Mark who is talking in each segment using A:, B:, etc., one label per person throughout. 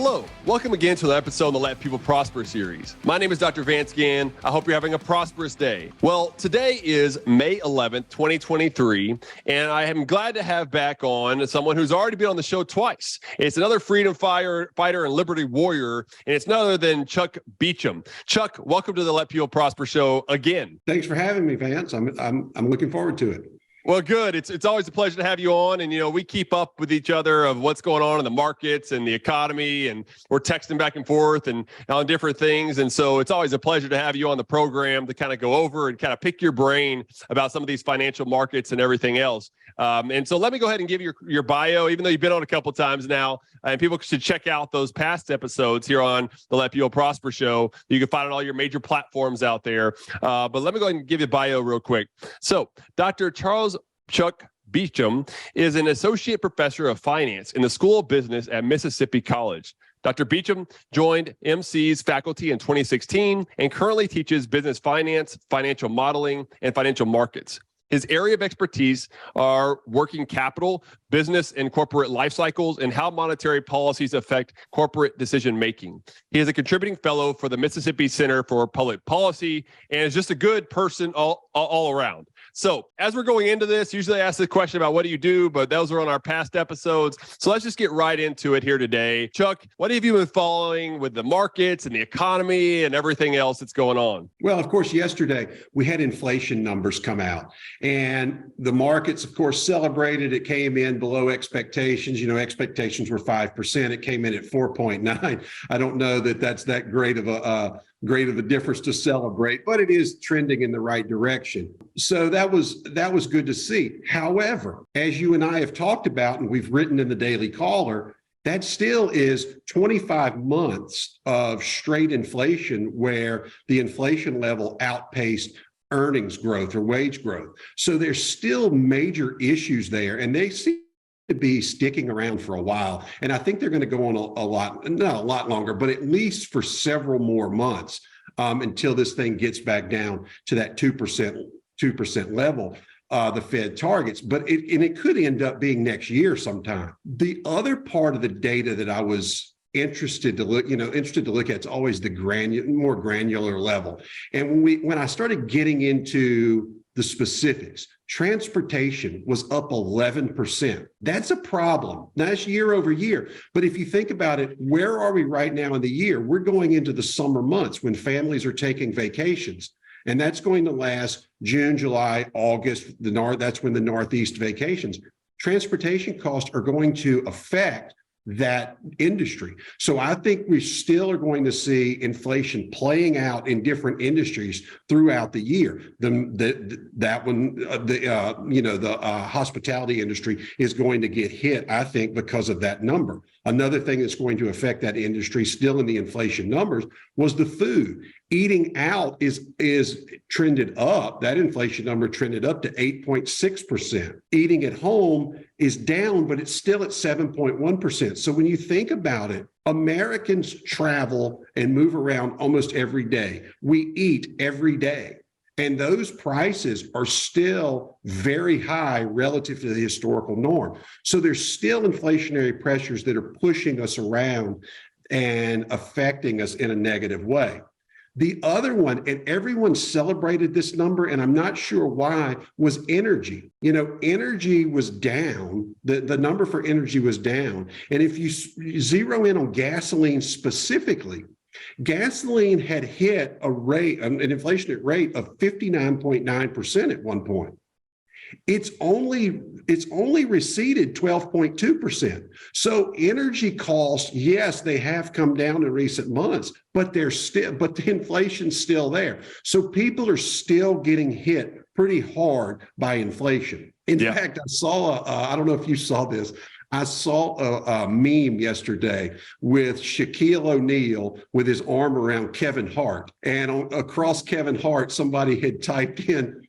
A: Hello, welcome again to the episode in the Let People Prosper series. My name is Dr. Vance Ginn. I hope you're having a prosperous day. Well, today is May 11th, 2023, and I am glad to have back on someone who's already been on the show twice. It's another freedom fighter and liberty warrior, and it's none other than Chuck Beauchamp. Chuck, welcome to the Let People Prosper show again.
B: Thanks for having me, Vance. I'm looking forward to it.
A: Well, good. It's always a pleasure to have you on. And, we keep up with each other of what's going on in the markets and the economy, and we're texting back and forth and on different things. And so it's always a pleasure to have you on the program to kind of go over and kind of pick your brain about some of these financial markets and everything else. And so let me go ahead and give you your bio, even though you've been on a couple of times now, and people should check out those past episodes here on the Let People Prosper show. You can find on all your major platforms out there. But let me go ahead and give you a bio real quick. So Dr. Charles Chuck Beauchamp is an associate professor of finance in the School of Business at Mississippi College. Dr. Beauchamp joined MC's faculty in 2016 and currently teaches business finance, financial modeling, and financial markets. His area of expertise are working capital, business and corporate life cycles, and how monetary policies affect corporate decision-making. He is a contributing fellow for the Mississippi Center for Public Policy and is just a good person all around. So as we're going into this, usually I ask the question about what do you do, but those are on our past episodes. So let's just get right into it here today. Chuck, what have you been following with the markets and the economy and everything else that's going on?
B: Well, of course, yesterday we had inflation numbers come out, and the markets, of course, celebrated. It came in below expectations. Expectations were 5%. It came in at 4.9. I don't know that that's that great of a difference to celebrate, but it is trending in the right direction. So that was good to see. However, as you and I have talked about, and we've written in the Daily Caller, that still is 25 months of straight inflation where the inflation level outpaced earnings growth or wage growth. So there's still major issues there, and they seem to be sticking around for a while. And I think they're going to go on not a lot longer, but at least for several more months until this thing gets back down to that 2% level, the Fed targets. But it could end up being next year sometime. The other part of the data that I was interested to look at is always the more granular level. And when I started getting into the specifics, transportation was up 11%. That's a problem. That's year over year. But if you think about it, where are we right now in the year? We're going into the summer months when families are taking vacations. And that's going to last June, July, August. That's when the Northeast vacations. Transportation costs are going to affect that industry. So I think we still are going to see inflation playing out in different industries throughout the year. The hospitality industry is going to get hit, I think, because of that number. Another thing that's going to affect that industry still in the inflation numbers was the food. Eating out is trended up. That inflation number trended up to 8.6%. Eating at home is down, but it's still at 7.1%. So when you think about it, Americans travel and move around almost every day. We eat every day. And those prices are still very high relative to the historical norm. So there's still inflationary pressures that are pushing us around and affecting us in a negative way. The other one, and everyone celebrated this number, and I'm not sure why, was energy. Energy was down. The number for energy was down. And if you zero in on gasoline specifically, gasoline had hit an inflationary rate of 59.9% at one point. It's only receded 12.2%. So energy costs, yes, they have come down in recent months, but the inflation's still there. So people are still getting hit pretty hard by inflation. In fact, I saw I don't know if you saw this. I saw a meme yesterday with Shaquille O'Neal with his arm around Kevin Hart, and across Kevin Hart, somebody had typed in,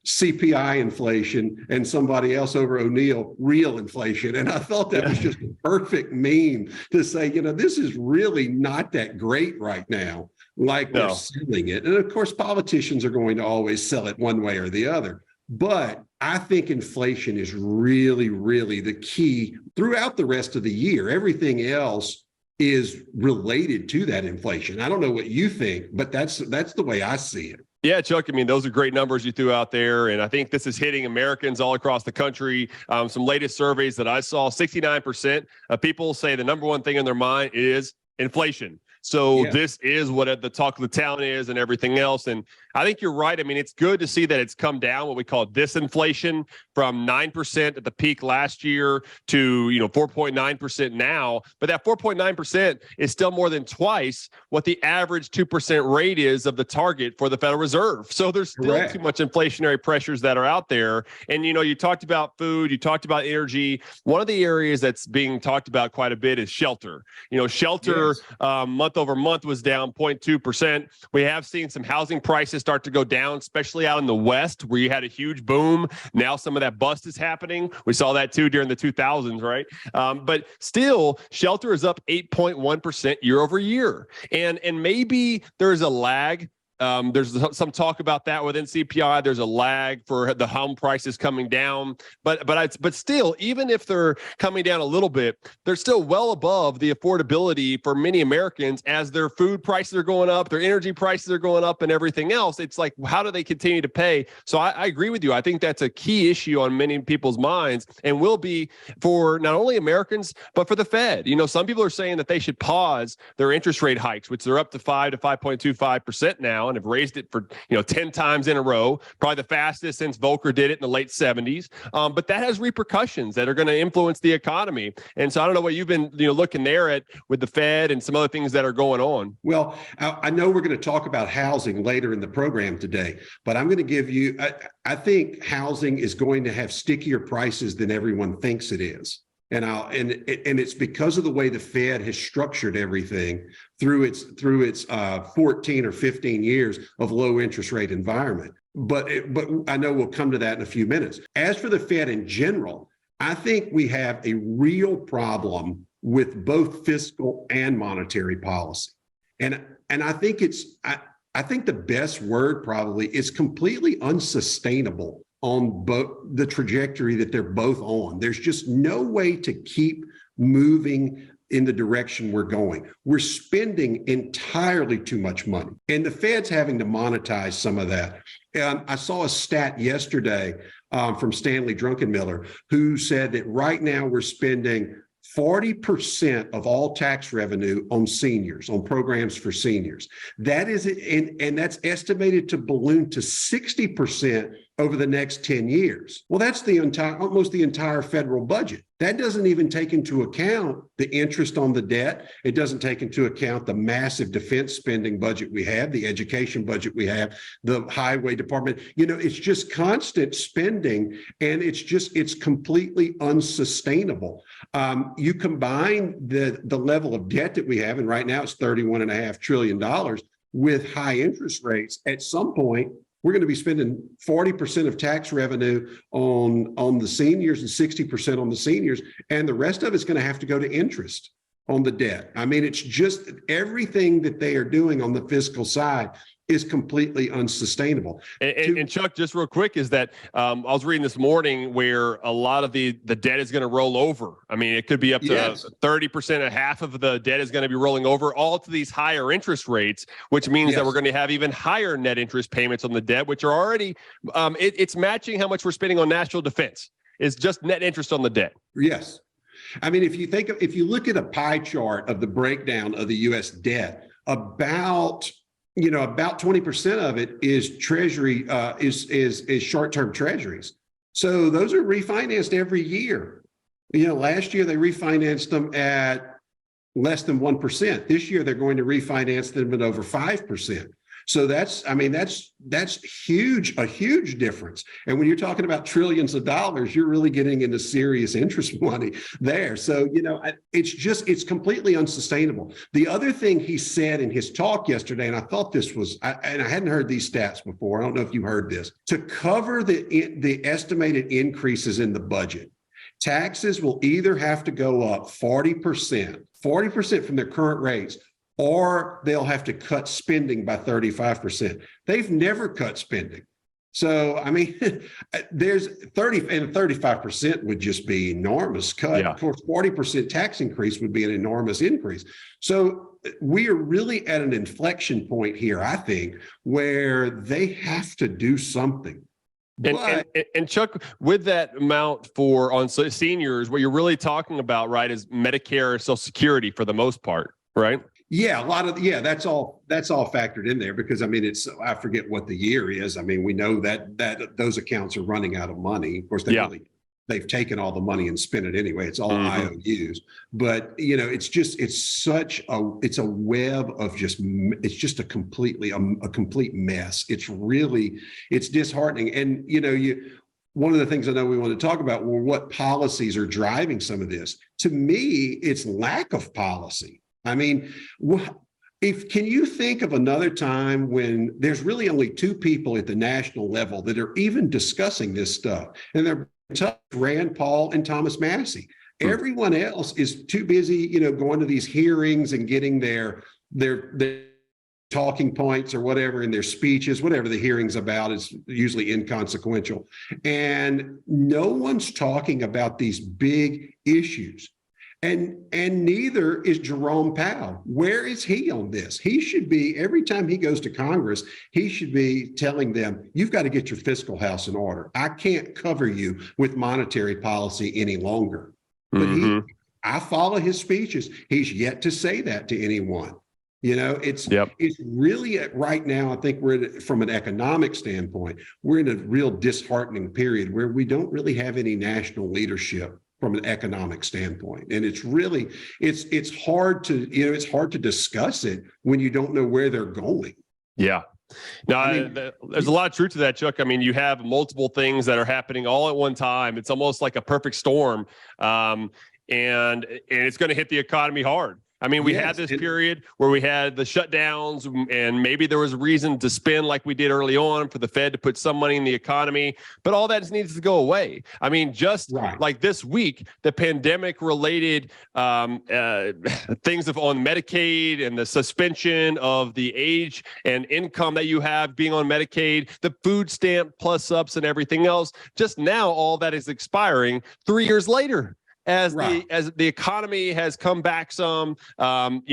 B: CPI inflation, and somebody else over O'Neal, real inflation. And I thought that was just a perfect meme to say, this is really not that great right now, like they're selling it. And of course, politicians are going to always sell it one way or the other. But I think inflation is really, really the key throughout the rest of the year. Everything else is related to that inflation. I don't know what you think, but that's the way I see it.
A: Yeah, Chuck, I mean, those are great numbers you threw out there. And I think this is hitting Americans all across the country. Some latest surveys that I saw, 69% of people say the number one thing in their mind is inflation. So this is what the talk of the town is and everything else. And I think you're right. I mean, it's good to see that it's come down, what we call disinflation, from 9% at the peak last year to 4.9% now. But that 4.9% is still more than twice what the average 2% rate is of the target for the Federal Reserve. So there's still too much inflationary pressures that are out there. And you talked about food, you talked about energy. One of the areas that's being talked about quite a bit is shelter. Shelter month over month was down 0.2%. We have seen some housing prices start to go down, especially out in the West, where you had a huge boom. Now some of that bust is happening. We saw that too during the 2000s, right? But still, shelter is up 8.1% year over year. And maybe there's a lag. There's some talk about that within CPI. There's a lag for the home prices coming down, but still, even if they're coming down a little bit, they're still well above the affordability for many Americans as their food prices are going up, their energy prices are going up, and everything else. It's like, how do they continue to pay? So I agree with you. I think that's a key issue on many people's minds, and will be for not only Americans but for the Fed. Some people are saying that they should pause their interest rate hikes, which they're up to 5 to 5.25% now. And have raised it for 10 times in a row, probably the fastest since Volcker did it in the late 70s. But that has repercussions that are going to influence the economy. And so I don't know what you've been looking there at with the Fed and some other things that are going on.
B: Well, I know we're going to talk about housing later in the program today, but I'm going to give you, I think housing is going to have stickier prices than everyone thinks it is. And it's because of the way the Fed has structured everything through its 14 or 15 years of low interest rate environment. But I know we'll come to that in a few minutes. As for the Fed in general, I think we have a real problem with both fiscal and monetary policy. And I think I think the best word probably is completely unsustainable on both the trajectory that they're both on. There's just no way to keep moving in the direction we're going. We're spending entirely too much money, and the Fed's having to monetize some of that. I saw a stat yesterday from Stanley Druckenmiller, who said that right now we're spending 40% of all tax revenue on seniors, on programs for seniors. That is, and that's estimated to balloon to 60% over the next 10 years. Well, that's almost the entire federal budget. That doesn't even take into account the interest on the debt. It doesn't take into account the massive defense spending budget we have, the education budget we have, the highway department. It's just constant spending, and it's completely unsustainable. You combine the level of debt that we have, and right now it's $31.5 trillion, with high interest rates. At some point, we're going to be spending 40% of tax revenue on the seniors and 60% on the seniors, and the rest of it's going to have to go to interest on the debt. I mean, it's just everything that they are doing on the fiscal side is completely unsustainable.
A: And Chuck, just real quick, is that I was reading this morning where a lot of the debt is going to roll over. I mean, it could be up to 30%, a half of the debt is going to be rolling over, all to these higher interest rates, which means that we're going to have even higher net interest payments on the debt, which are already, it's matching how much we're spending on national defense. It's just net interest on the debt.
B: Yes. I mean, if you look at a pie chart of the breakdown of the U.S. debt, about 20% of it is treasury, is short-term treasuries. So those are refinanced every year. Last year they refinanced them at less than 1%. This year they're going to refinance them at over 5%. So that's huge, a huge difference. And when you're talking about trillions of dollars, you're really getting into serious interest money there. So, it's completely unsustainable. The other thing he said in his talk yesterday, and I thought this was, and I hadn't heard these stats before. I don't know if you heard this. To cover the estimated increases in the budget, taxes will either have to go up 40% from their current rates, or they'll have to cut spending by 35%. They've never cut spending. So, I mean, there's 35% would just be enormous cut.
A: Yeah.
B: Of course, 40% tax increase would be an enormous increase. So we are really at an inflection point here, I think, where they have to do something.
A: And Chuck, with that amount on seniors, what you're really talking about, right, is Medicare or Social Security for the most part, right?
B: Yeah, that's all factored in there because I mean I forget what the year is. I mean, we know that those accounts are running out of money. Of course, they've taken all the money and spent it anyway. It's all IOUs. But it's a web of it's a complete mess. It's disheartening. And one of the things I know we want to talk about, well, what policies are driving some of this? To me, it's lack of policy. I mean, can you think of another time when there's really only two people at the national level that are even discussing this stuff? And they're Rand Paul and Thomas Massey. Everyone else is too busy, going to these hearings and getting their talking points or whatever in their speeches, whatever the hearing's about is usually inconsequential. And no one's talking about these big issues. And neither is Jerome Powell. Where is he on this? He should be, every time he goes to Congress, he should be telling them, you've got to get your fiscal house in order. I can't cover you with monetary policy any longer. But I follow his speeches. He's yet to say that to anyone. It's really right now, I think from an economic standpoint, we're in a real disheartening period where we don't really have any national leadership from an economic standpoint. And it's really, it's hard to discuss it when you don't know where they're going. Yeah.
A: No, there's a lot of truth to that, Chuck. I mean, you have multiple things that are happening all at one time. It's almost like a perfect storm. And it's going to hit the economy hard. I mean, we had this period where we had the shutdowns, and maybe there was a reason to spend like we did early on for the Fed to put some money in the economy, but all that needs to go away. I mean, like this week, the pandemic-related things on Medicaid and the suspension of the age and income that you have being on Medicaid, the food stamp plus ups and everything else, just now all that is expiring 3 years later. As the economy has come back some, we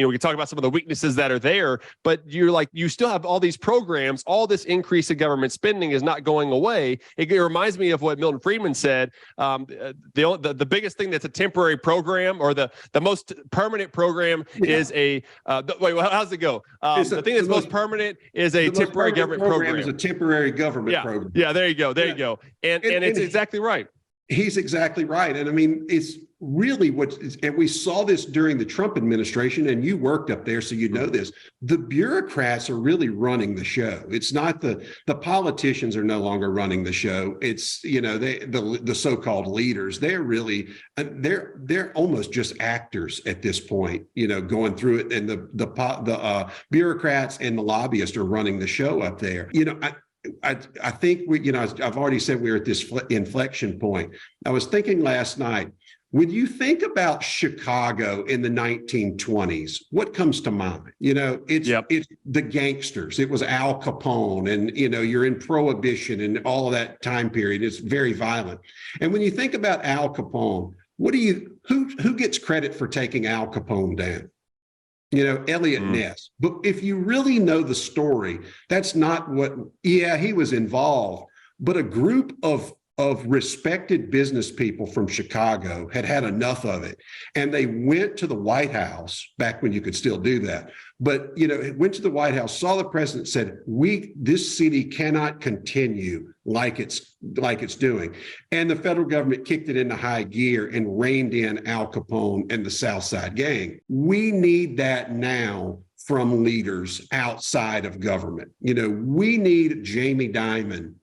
A: can talk about some of the weaknesses that are there, but you still have all these programs, all this increase in government spending is not going away. It reminds me of what Milton Friedman said. The biggest thing that's a temporary program, or the most permanent program, is a wait. How's it go? The thing that's most permanent is a temporary government program.
B: Is a temporary government program.
A: Yeah, there you go. There you go. And it's exactly right.
B: He's exactly right. And I mean, it's really and we saw this during the Trump administration, and you worked up there, so you know this. The bureaucrats are really running the show. It's not the politicians are no longer running the show. It's, the so-called leaders. They're really, they're almost just actors at this point, going through it. And the bureaucrats and the lobbyists are running the show up there. I think I've already said we're at this inflection point. I was thinking last night, when you think about Chicago in the 1920s, what comes to mind? It's the gangsters. It was Al Capone, and you're in Prohibition and all of that time period. It's very violent. And when you think about Al Capone, who gets credit for taking Al Capone down? Elliot Ness. But if you really know the story, that's not he was involved, but a group of respected business people from Chicago had enough of it. And they went to the White House back when you could still do that. But, went to the White House, saw the president, said, this city cannot continue like it's doing. And the federal government kicked it into high gear and reined in Al Capone and the South Side Gang. We need that now from leaders outside of government. We need Jamie Dimon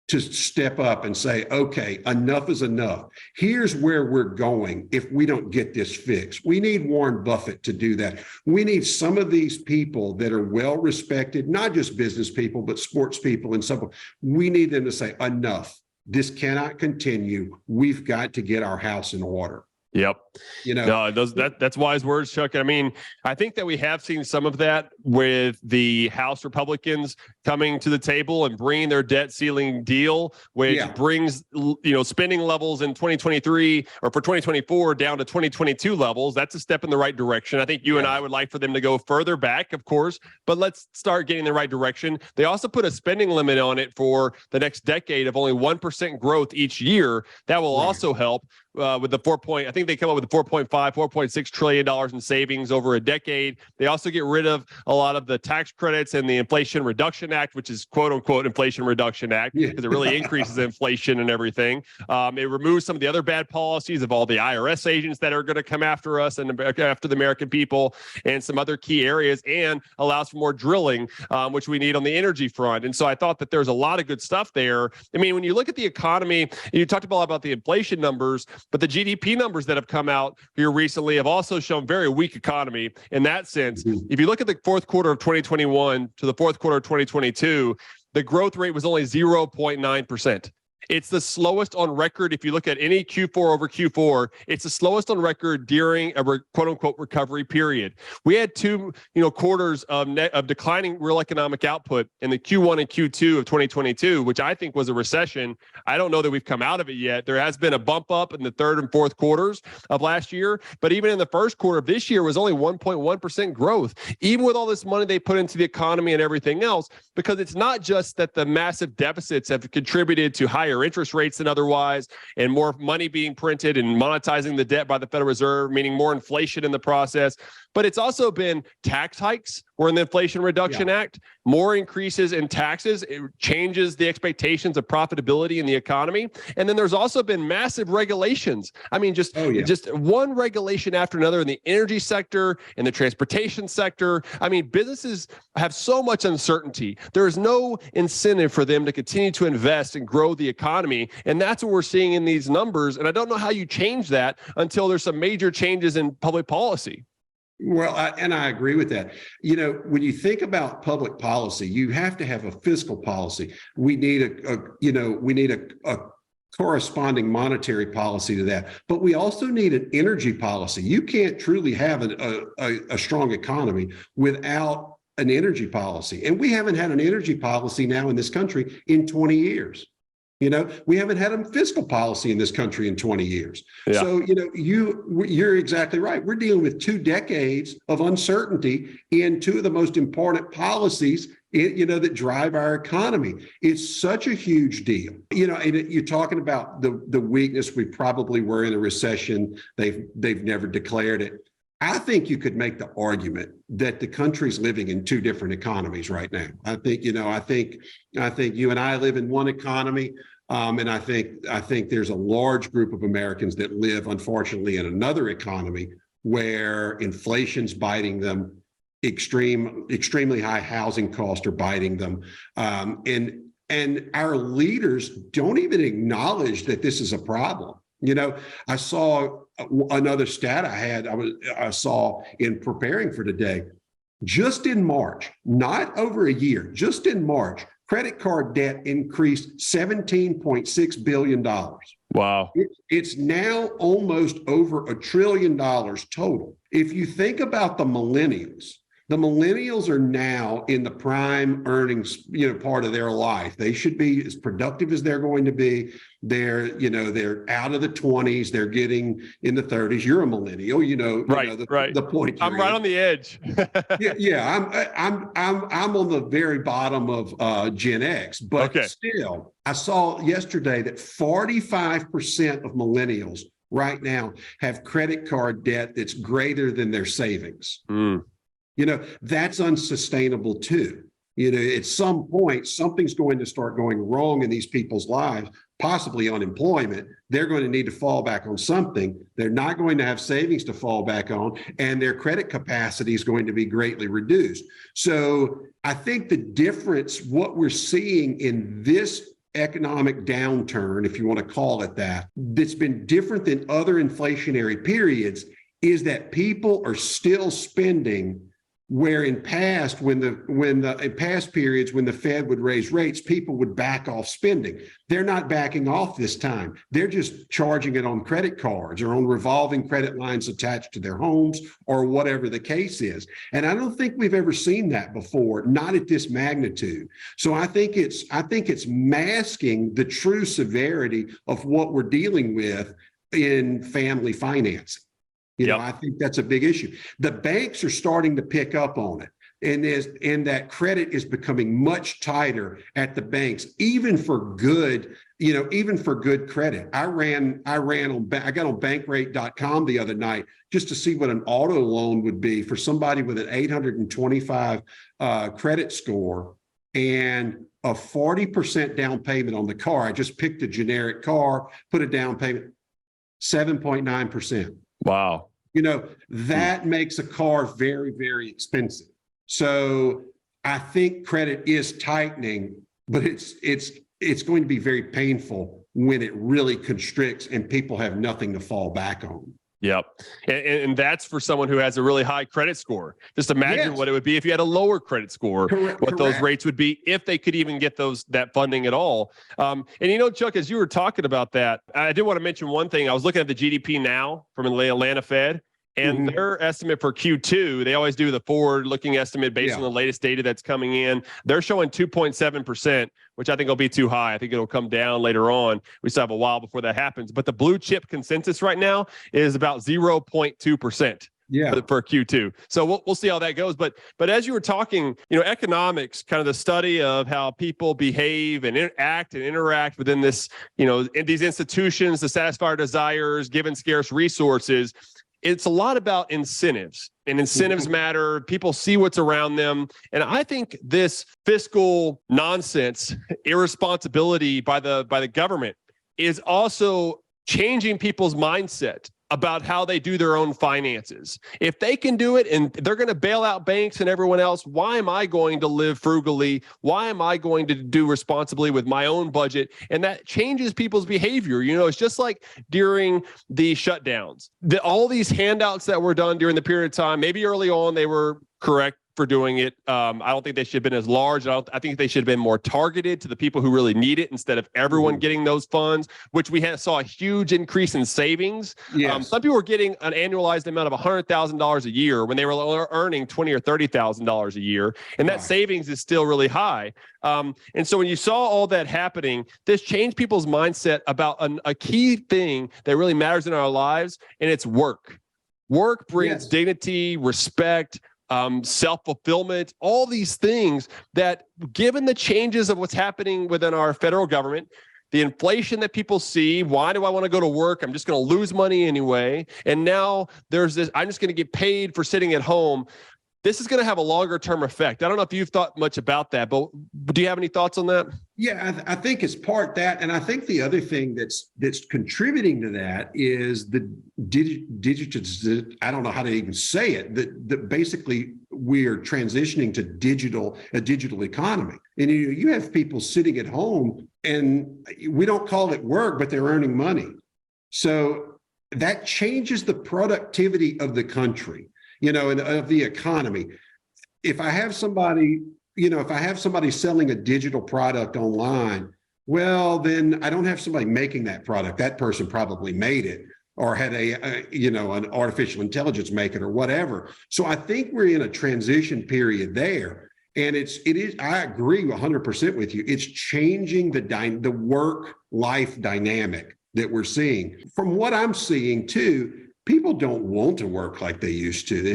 B: to step up and say, okay, enough is enough. Here's where we're going if we don't get this fixed. We need Warren Buffett to do that. We need some of these people that are well respected, not just business people, but sports people and so on. We need them to say, enough. This cannot continue. We've got to get our house in order.
A: Yep.
B: You know,
A: No, that's wise words, Chuck. I mean, I think that we have seen some of that with the House Republicans coming to the table and bringing their debt ceiling deal, which brings, spending levels in 2023 or for 2024 down to 2022 levels. That's a step in the right direction. I think you and I would like for them to go further back, of course, but let's start getting in the right direction. They also put a spending limit on it for the next decade of only 1% growth each year. That will also help. With the I think they come up with the $4.6 trillion in savings over a decade. They also get rid of a lot of the tax credits and the Inflation Reduction Act, which is quote unquote Inflation Reduction Act, because it really increases inflation and everything. It removes some of the other bad policies of all the IRS agents that are going to come after us and after the American people, and some other key areas, and allows for more drilling, which we need on the energy front. And so I thought that there's a lot of good stuff there. I mean, when you look at the economy, you talked a lot about the inflation numbers, but the GDP numbers that have come out here recently have also shown very weak economy in that sense. If you look at the fourth quarter of 2021 to the fourth quarter of 2022, the growth rate was only 0.9%. It's the slowest on record. If you look at any Q4 over Q4, it's the slowest on record during a quote unquote recovery period. We had two, quarters of declining real economic output in the Q1 and Q2 of 2022, which I think was a recession. I don't know that we've come out of it yet. There has been a bump up in the third and fourth quarters of last year, but even in the first quarter of this year was only 1.1% growth, even with all this money they put into the economy and everything else, because it's not just that the massive deficits have contributed to higher interest rates than otherwise, and more money being printed and monetizing the debt by the Federal Reserve, meaning more inflation in the process. But it's also been tax hikes. We're in the Inflation Reduction Act, more increases in taxes. It changes the expectations of profitability in the economy. And then there's also been massive regulations. I mean, just one regulation after another in the energy sector, in the transportation sector. I mean, businesses have so much uncertainty. There is no incentive for them to continue to invest and grow the economy. And that's what we're seeing in these numbers. And I don't know how you change that until there's some major changes in public policy.
B: Well, I agree with that. When you think about public policy, you have to have a fiscal policy. We need a corresponding monetary policy to that, but we also need an energy policy. You can't truly have a strong economy without an energy policy. And we haven't had an energy policy now in this country in 20 years. We haven't had a fiscal policy in this country in 20 years. Yeah. So, you're exactly right. We're dealing with 2 decades of uncertainty in 2 of the most important policies, that drive our economy. It's such a huge deal. And you're talking about the weakness. We probably were in a recession. They've never declared it. I think you could make the argument that the country's living in 2 different economies right now. I think you and I live in one economy. And I think there's a large group of Americans that live, unfortunately, in another economy where inflation's biting them, extremely high housing costs are biting them, and our leaders don't even acknowledge that this is a problem. I saw another stat I saw in preparing for today. Just in March, not over a year, just in March, credit card debt increased $17.6 billion.
A: Wow.
B: It's now almost over $1 trillion total. If you think about the millennials are now in the prime earnings, part of their life. They should be as productive as they're going to be. They're out of the 20s. They're getting in the 30s. You're a millennial, right. The point.
A: I'm right on the edge.
B: I'm on the very bottom of Gen X, but still, I saw yesterday that 45% of millennials right now have credit card debt that's greater than their savings. That's unsustainable too. At some point, something's going to start going wrong in these people's lives, possibly unemployment. They're going to need to fall back on something. They're not going to have savings to fall back on, and their credit capacity is going to be greatly reduced. So I think the difference, what we're seeing in this economic downturn, if you want to call it that, that's been different than other inflationary periods, is that people are still spending Where in past, in past periods, when the Fed would raise rates, people would back off spending. They're not backing off this time. They're just charging it on credit cards or on revolving credit lines attached to their homes or whatever the case is. And I don't think we've ever seen that before, not at this magnitude. So I think it's masking the true severity of what we're dealing with in family financing. I think that's a big issue. The banks are starting to pick up on it. And that credit is becoming much tighter at the banks, even for good, even for good credit. I got on bankrate.com the other night just to see what an auto loan would be for somebody with an 825 credit score and a 40% down payment on the car. I just picked a generic car, put a down payment, 7.9%.
A: Wow.
B: That makes a car very, very expensive. So I think credit is tightening, but it's going to be very painful when it really constricts and people have nothing to fall back on.
A: Yep. And that's for someone who has a really high credit score. Just imagine what it would be if you had a lower credit score, what those rates would be if they could even get that funding at all. And Chuck, as you were talking about that, I did want to mention one thing. I was looking at the GDP now from the Atlanta Fed. And their estimate for Q2, they always do the forward-looking estimate based on the latest data that's coming in. They're showing 2.7%, which I think will be too high. I think it'll come down later on. We still have a while before that happens. But the blue chip consensus right now is about 0.2%. For Q2. So we'll see how that goes. But as you were talking, economics, kind of the study of how people behave and act and interact within this, in these institutions to satisfy our desires, given scarce resources. It's a lot about incentives, and incentives matter. People see what's around them. And I think this fiscal nonsense, irresponsibility by the government is also changing people's mindset about how they do their own finances. If they can do it and they're going to bail out banks and everyone else, why am I going to live frugally? Why am I going to do responsibly with my own budget? And that changes people's behavior. It's just like during the shutdowns, all these handouts that were done during the period of time, maybe early on they were correct for doing it. I don't think they should have been as large. I think they should have been more targeted to the people who really need it instead of everyone getting those funds, which we saw a huge increase in savings. Some people were getting an annualized amount of $100,000 a year when they were earning $20,000 or $30,000 a year. And that savings is still really high. And so when you saw all that happening, this changed people's mindset about a key thing that really matters in our lives, and it's work. Work brings dignity, respect, self-fulfillment, all these things that, given the changes of what's happening within our federal government, the inflation that people see, why do I want to go to work? I'm just going to lose money anyway. And now there's this, I'm just going to get paid for sitting at home. This is going to have a longer term effect. I don't know if you've thought much about that, but do you have any thoughts on that?
B: Yeah, I think it's part that. And I think the other thing that's contributing to that is the digital, I don't know how to even say it, that basically we're transitioning to a digital economy. And you have people sitting at home, and we don't call it work, but they're earning money. So that changes the productivity of the country, and of the economy. If I have somebody selling a digital product online, well, then I don't have somebody making that product. That person probably made it or had an artificial intelligence make it or whatever. So I think we're in a transition period there. And it is, I agree 100% with you. It's changing the work-life dynamic that we're seeing. From what I'm seeing too, people don't want to work like they used to.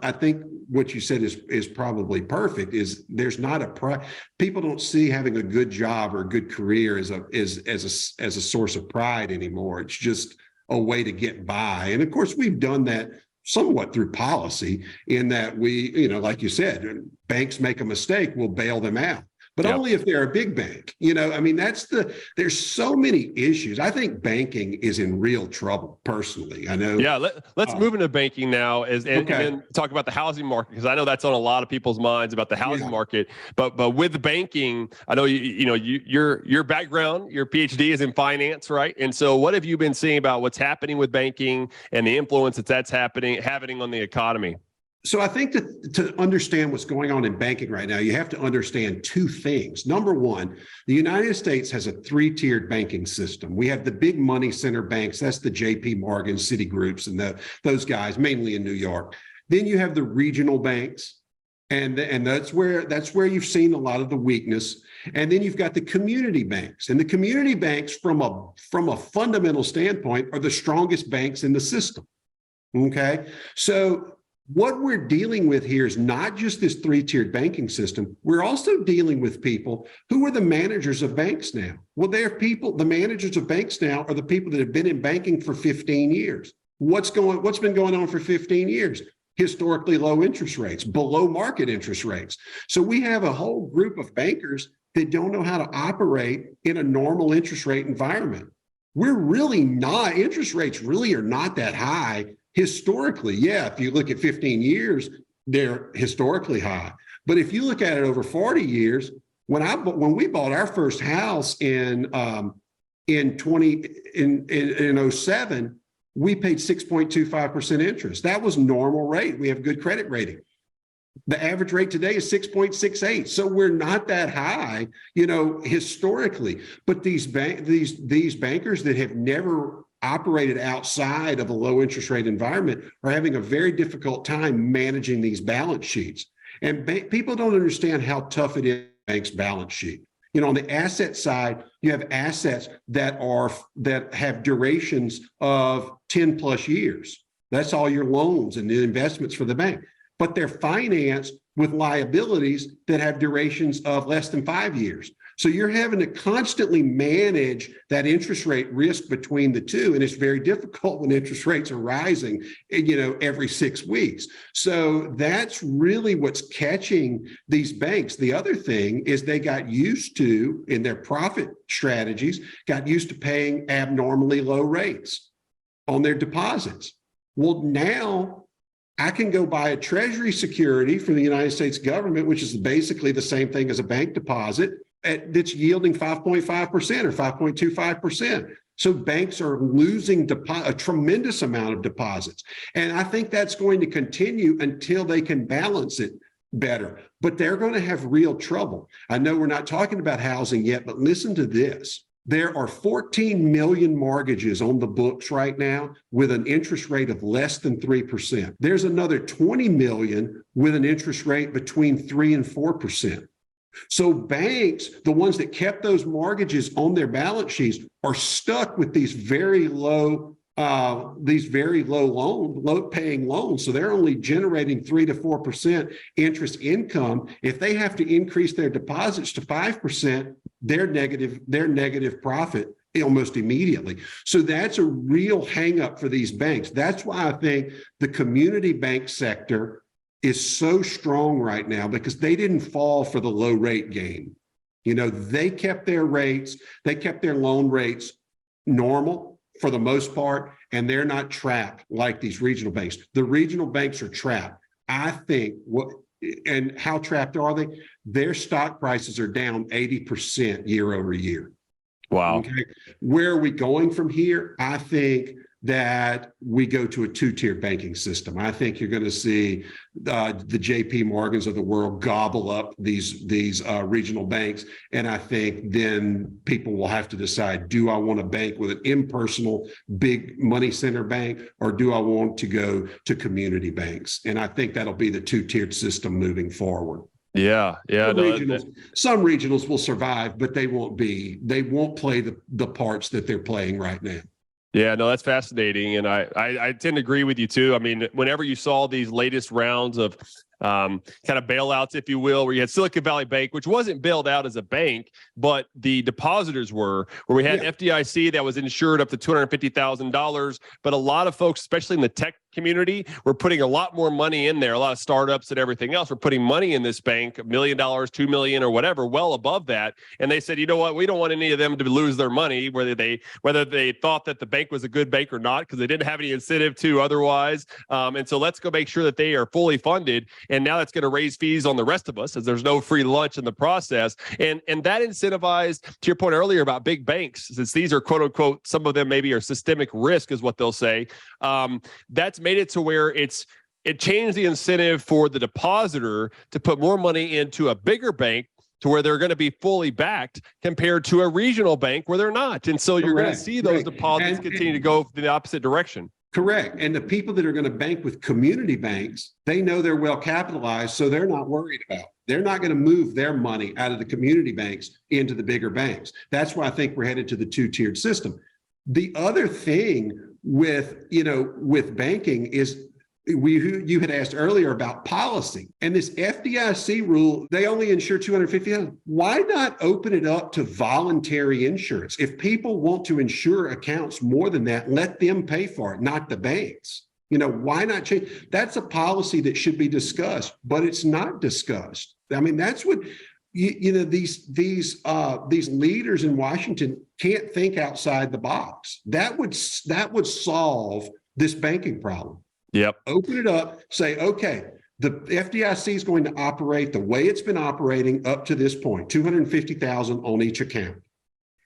B: I think what you said is probably perfect. Is there's not people don't see having a good job or a good career as a source of pride anymore. It's just a way to get by. And of course, we've done that somewhat through policy in that we, like you said, banks make a mistake, we'll bail them out. But only if they're a big bank. There's so many issues. I think banking is in real trouble, personally. I know. Yeah,
A: let's move into banking now and then talk about the housing market, because I know that's on a lot of people's minds about the housing market. But with banking, I know your background, your PhD is in finance, right? And so what have you been seeing about what's happening with banking and the influence that's having on the economy?
B: So I think that to understand what's going on in banking right now, you have to understand two things. Number one, the United States has a three-tiered banking system. We have the big money center banks. That's the JP Morgan, Citigroups, and those guys, mainly in New York. Then you have the regional banks, and that's where you've seen a lot of the weakness. And then you've got the community banks. And the community banks, from a fundamental standpoint, are the strongest banks in the system. Okay. So what we're dealing with here is not just this three-tiered banking system. We're also dealing with people who are the managers of banks now. Well, the managers of banks now are the people that have been in banking for 15 years. What's been going on for 15 years? Historically low interest rates, below market interest rates. So we have a whole group of bankers that don't know how to operate in a normal interest rate environment. Interest rates really are not that high. Historically, yeah, if you look at 15 years, they're historically high. But if you look at it over 40 years, when we bought our first house in 07, we paid 6.25% interest. That was normal rate. We have good credit rating. The average rate today is 6.68. So we're not that high, historically. But these bankers that have never operated outside of a low interest rate environment are having a very difficult time managing these balance sheets. And people don't understand how tough it is to bank's balance sheet. On the asset side, you have assets that have durations of 10 plus years. That's all your loans and the investments for the bank. But they're financed with liabilities that have durations of less than 5 years. So you're having to constantly manage that interest rate risk between the two. And it's very difficult when interest rates are rising, every 6 weeks. So that's really what's catching these banks. The other thing is they got used to, in their profit strategies, paying abnormally low rates on their deposits. Well, now I can go buy a treasury security from the United States government, which is basically the same thing as a bank deposit, that's yielding 5.5% or 5.25%. So banks are losing a tremendous amount of deposits. And I think that's going to continue until they can balance it better. But they're going to have real trouble. I know we're not talking about housing yet, but listen to this. There are 14 million mortgages on the books right now with an interest rate of less than 3%. There's another 20 million with an interest rate between 3 and 4%. So banks, the ones that kept those mortgages on their balance sheets, are stuck with these very low paying loans. So they're only generating 3 to 4% interest income. If they have to increase their deposits to 5%, they're negative profit almost immediately. So that's a real hang up for these banks. That's why I think the community bank sector is so strong right now, because they didn't fall for the low rate game. They kept their loan rates normal for the most part, and they're not trapped like these regional banks. The regional banks are trapped. I think and how trapped are they? Their stock prices are down 80% year over year.
A: Wow.
B: Okay. Where are we going from here? I think that we go to a two-tiered banking system. I think you're going to see the JP Morgans of the world gobble up these regional banks. And I think then people will have to decide, do I want to bank with an impersonal big money center bank, or do I want to go to community banks? And I think that'll be the two-tiered system moving forward.
A: Yeah.
B: Some regionals will survive, but they won't play the parts that they're playing right now.
A: Yeah, no, that's fascinating. And I tend to agree with you too. I mean, whenever you saw these latest rounds of kind of bailouts, if you will, where you had Silicon Valley Bank, which wasn't bailed out as a bank, but the depositors were, where we had FDIC that was insured up to $250,000. But a lot of folks, especially in the tech community, were putting a lot more money in there. A lot of startups and everything else were putting money in this bank, $1 million, $2 million, or whatever, well above that. And they said, you know what, we don't want any of them to lose their money, whether they thought that the bank was a good bank or not, because they didn't have any incentive to otherwise. And so let's go make sure that they are fully funded. And now that's going to raise fees on the rest of us, as there's no free lunch in the process. And that incentivized, to your point earlier about big banks, since these are quote unquote, some of them maybe are systemic risk is what they'll say. That's made it to where it's it changed the incentive for the depositor to put more money into a bigger bank to where they're going to be fully backed compared to a regional bank where they're not. And so you're going to see those deposits continue to go in the opposite direction.
B: Correct. And the people that are going to bank with community banks, they know they're well capitalized, so they're not worried about it. They're not going to move their money out of the community banks into the bigger banks. That's why I think we're headed to the two-tiered system. The other thing with banking is you had asked earlier about policy, and this FDIC rule, they only insure $250,000. Why not open it up to voluntary insurance? If people want to insure accounts more than that, let them pay for it, not the banks. Why not change? That's a policy that should be discussed, but it's not discussed. I mean, that's what these leaders in Washington can't think outside the box. That would solve this banking problem.
A: Yep.
B: Open it up, say, okay, the FDIC is going to operate the way it's been operating up to this point, $250,000 on each account.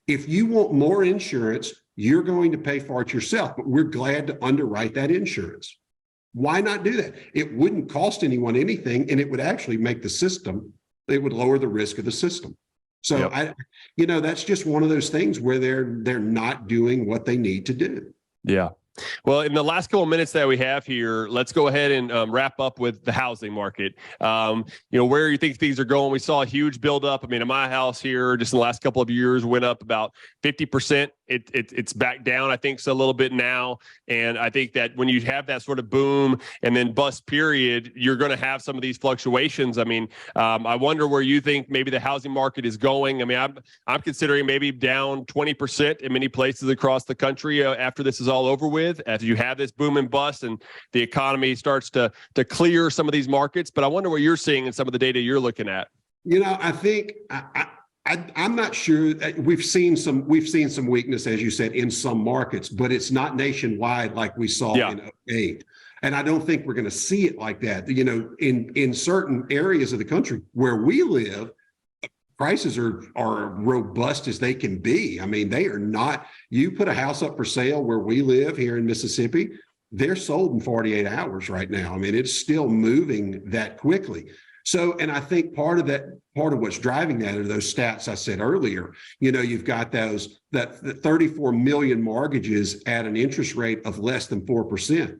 B: If you want more insurance, you're going to pay for it yourself, but we're glad to underwrite that insurance. Why not do that? It wouldn't cost anyone anything, and it would actually make the system, it would lower the risk of the system. So that's just one of those things where they're not doing what they need to do.
A: Yeah. Well, in the last couple of minutes that we have here, let's go ahead and wrap up with the housing market. Where you think things are going. We saw a huge buildup. I mean, in my house here, just in the last couple of years, went up about 50%. It's back down, I think, so a little bit now. And I think that when you have that sort of boom and then bust period, you're going to have some of these fluctuations. I mean, I wonder where you think maybe the housing market is going. I mean, I'm considering maybe down 20% in many places across the country after this is all over with, after you have this boom and bust and the economy starts to clear some of these markets. But I wonder what you're seeing in some of the data you're looking at.
B: I think I'm not sure. We've seen some weakness, as you said, in some markets, but it's not nationwide like we saw in 2008. And I don't think we're going to see it like that. In certain areas of the country where we live, prices are robust as they can be. I mean, they are not. You put a house up for sale where we live here in Mississippi, they're sold in 48 hours right now. I mean, it's still moving that quickly. So, and I think part of what's driving that are those stats I said earlier. You've got that 34 million mortgages at an interest rate of less than 4%.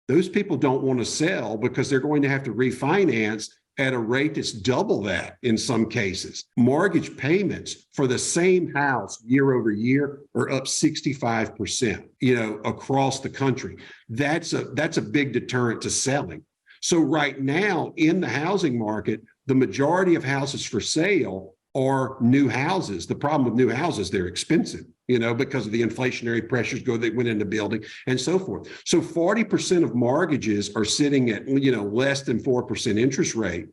B: Those people don't want to sell because they're going to have to refinance at a rate that's double that in some cases. Mortgage payments for the same house year over year are up 65%, across the country. That's a big deterrent to selling. So right now in the housing market, the majority of houses for sale are new houses. The problem with new houses, they're expensive, because of the inflationary pressures that went into building and so forth. So 40% of mortgages are sitting at, less than 4% interest rate.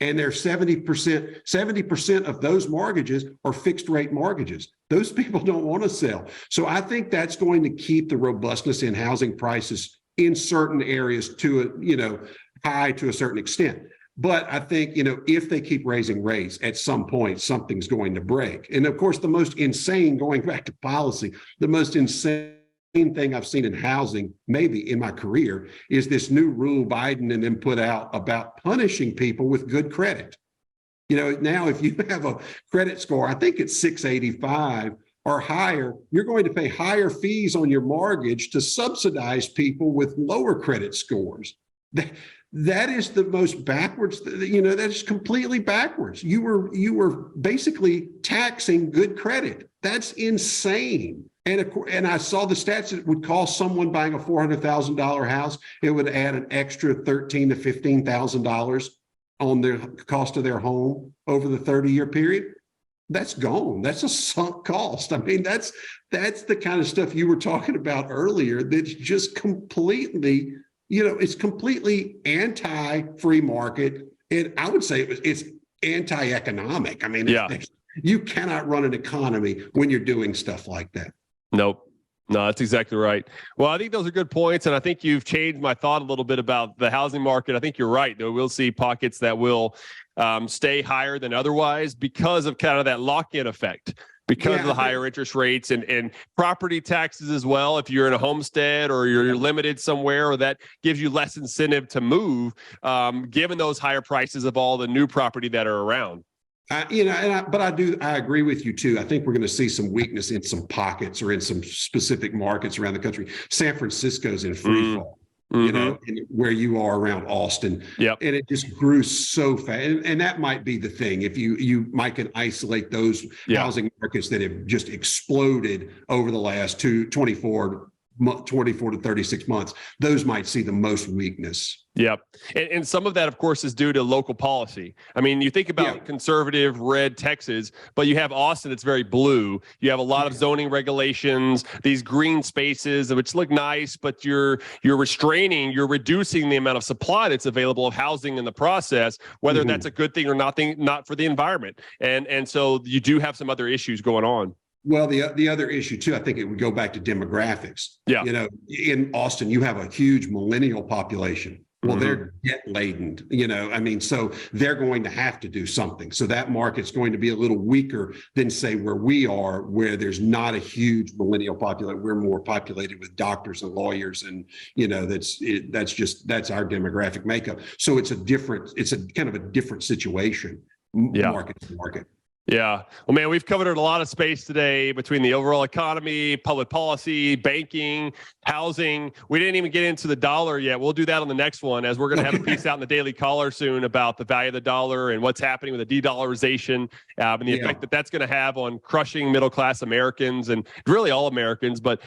B: And they're 70% of those mortgages are fixed rate mortgages. Those people don't want to sell. So I think that's going to keep the robustness in housing prices in certain areas to high to a certain extent. But I think, if they keep raising rates, at some point, something's going to break. And of course, the most insane, going back to policy, the most insane thing I've seen in housing, maybe in my career, is this new rule Biden and them put out about punishing people with good credit. Now if you have a credit score, I think it's 685 or higher, you're going to pay higher fees on your mortgage to subsidize people with lower credit scores. That is the most backwards, that is completely backwards. You were basically taxing good credit. That's insane. And I saw the stats that it would cost someone buying a $400,000 house, it would add an extra $13,000 to $15,000 on their cost of their home over the 30-year period. That's gone. That's a sunk cost. I mean, that's the kind of stuff you were talking about earlier. That's just completely, it's completely anti-free market. And I would say it's anti-economic. I mean, you cannot run an economy when you're doing stuff like that.
A: Nope. No, that's exactly right. Well, I think those are good points. And I think you've changed my thought a little bit about the housing market. I think you're right, though. We'll see pockets that will stay higher than otherwise because of kind of that lock-in effect. because of the higher interest rates and property taxes as well. If you're in a homestead or you're limited somewhere, or that gives you less incentive to move, given those higher prices of all the new property that are around.
B: I agree with you too. I think we're going to see some weakness in some pockets or in some specific markets around the country. San Francisco's in free fall. Where you are around Austin.
A: Yep. And
B: it just grew so fast. And that might be the thing. If you might can isolate those housing markets that have just exploded over the last 24 to 36 months, those might see the most weakness.
A: Yep. And some of that, of course, is due to local policy. I mean, you think about conservative red Texas, but you have Austin, it's very blue. You have a lot of zoning regulations, these green spaces, which look nice, but you're reducing the amount of supply that's available of housing in the process, whether that's a good thing or not for the environment. And so you do have some other issues going on.
B: Well, the other issue too, I think it would go back to demographics.
A: Yeah.
B: In Austin, you have a huge millennial population. Well, they're debt laden, so they're going to have to do something. So that market's going to be a little weaker than say where we are, where there's not a huge millennial population. We're more populated with doctors and lawyers, and that's our demographic makeup. So it's a kind of a different situation, market to market.
A: Yeah. Well, man, we've covered a lot of space today between the overall economy, public policy, banking, housing. We didn't even get into the dollar yet. We'll do that on the next one, as we're going to have a piece out in the Daily Caller soon about the value of the dollar and what's happening with the de-dollarization and the effect that that's going to have on crushing middle-class Americans and really all Americans. But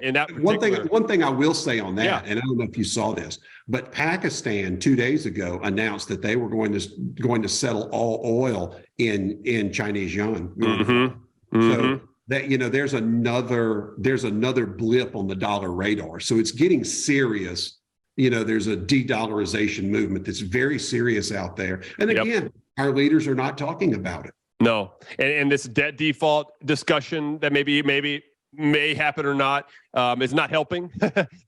A: in that
B: one thing I will say on that, and I don't know if you saw this, but Pakistan 2 days ago announced that they were going to settle all oil in Chinese yuan. So that there's another blip on the dollar radar. So it's getting serious. There's a de-dollarization movement that's very serious out there. And again, our leaders are not talking about it.
A: No, and this debt default discussion that may happen or not is not helping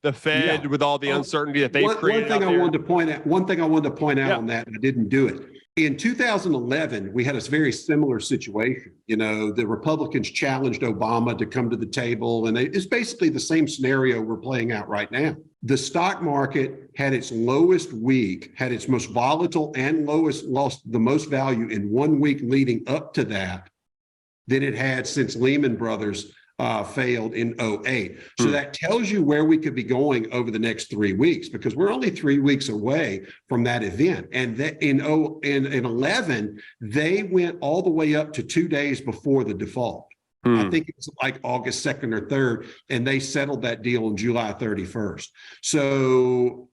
A: the Fed with all the uncertainty that they've created.
B: One thing I wanted to point out on that, and I didn't do it. In 2011, we had a very similar situation. The Republicans challenged Obama to come to the table, and it's basically the same scenario we're playing out right now. The stock market had its lowest week, had its most volatile and lost the most value in 1 week leading up to that than it had since Lehman Brothers failed in 2008. So that tells you where we could be going over the next 3 weeks, because we're only 3 weeks away from that event. And that in 11, they went all the way up to 2 days before the default. I think it was like August 2nd or 3rd, and they settled that deal on July 31st. So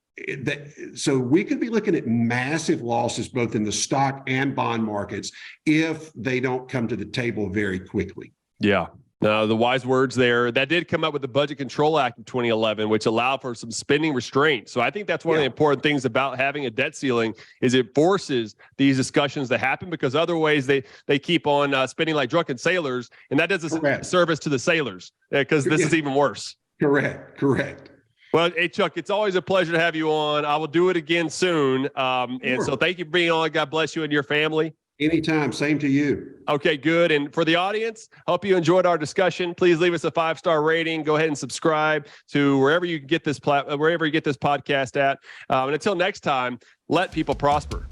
B: we could be looking at massive losses both in the stock and bond markets if they don't come to the table very quickly.
A: Yeah. The wise words there. That did come up with the Budget Control Act of 2011, which allowed for some spending restraint. So I think that's one of the important things about having a debt ceiling is it forces these discussions to happen, because other ways they keep on spending like drunken sailors, and that does a service to the sailors, because this is even worse.
B: Correct.
A: Well, hey, Chuck, it's always a pleasure to have you on. I will do it again soon. And so thank you for being on. God bless you and your family.
B: Anytime. Same to you.
A: Okay, good. And for the audience, hope you enjoyed our discussion. Please leave us a 5-star rating. Go ahead and subscribe to wherever you get this podcast at. And until next time, let people prosper.